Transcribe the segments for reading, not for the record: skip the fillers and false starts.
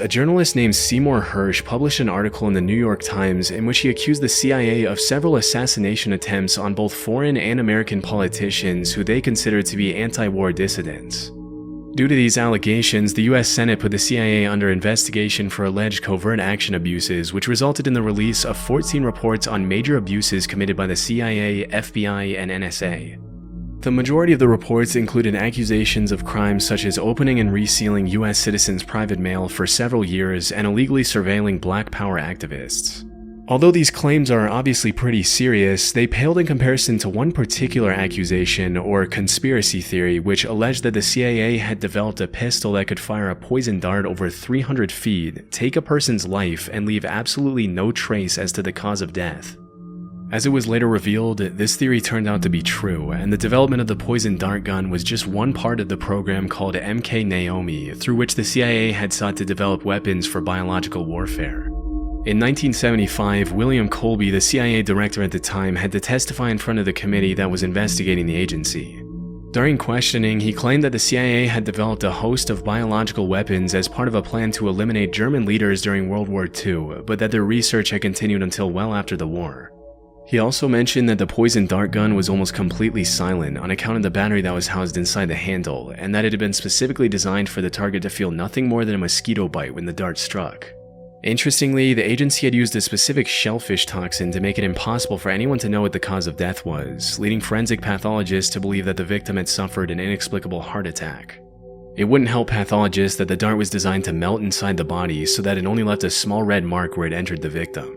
A journalist named Seymour Hersh published an article in the New York Times in which he accused the CIA of several assassination attempts on both foreign and American politicians who they considered to be anti-war dissidents. Due to these allegations, the US Senate put the CIA under investigation for alleged covert action abuses, which resulted in the release of 14 reports on major abuses committed by the CIA, FBI, and NSA. The majority of the reports included accusations of crimes such as opening and resealing US citizens' private mail for several years and illegally surveilling Black Power activists. Although these claims are obviously pretty serious, they paled in comparison to one particular accusation, or conspiracy theory, which alleged that the CIA had developed a pistol that could fire a poison dart over 300 feet, take a person's life, and leave absolutely no trace as to the cause of death. As it was later revealed, this theory turned out to be true, and the development of the poison dart gun was just one part of the program called MK Naomi, through which the CIA had sought to develop weapons for biological warfare. In 1975, William Colby, the CIA director at the time, had to testify in front of the committee that was investigating the agency. During questioning, he claimed that the CIA had developed a host of biological weapons as part of a plan to eliminate German leaders during World War II, but that their research had continued until well after the war. He also mentioned that the poison dart gun was almost completely silent on account of the battery that was housed inside the handle, and that it had been specifically designed for the target to feel nothing more than a mosquito bite when the dart struck. Interestingly, the agency had used a specific shellfish toxin to make it impossible for anyone to know what the cause of death was, leading forensic pathologists to believe that the victim had suffered an inexplicable heart attack. It wouldn't help pathologists that the dart was designed to melt inside the body so that it only left a small red mark where it entered the victim.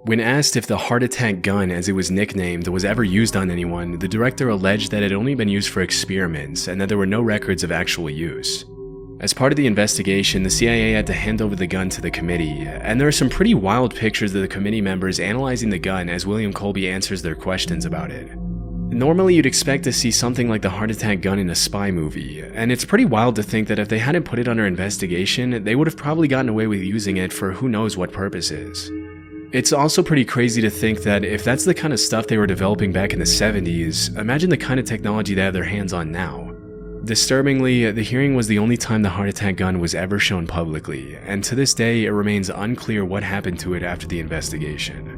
When asked if the heart attack gun, as it was nicknamed, was ever used on anyone, the director alleged that it had only been used for experiments and that there were no records of actual use. As part of the investigation, the CIA had to hand over the gun to the committee, and there are some pretty wild pictures of the committee members analyzing the gun as William Colby answers their questions about it. Normally you'd expect to see something like the heart attack gun in a spy movie, and it's pretty wild to think that if they hadn't put it under investigation, they would have probably gotten away with using it for who knows what purposes. It's also pretty crazy to think that if that's the kind of stuff they were developing back in the 70s, imagine the kind of technology they have their hands on now. Disturbingly, the hearing was the only time the heart attack gun was ever shown publicly, and to this day it remains unclear what happened to it after the investigation.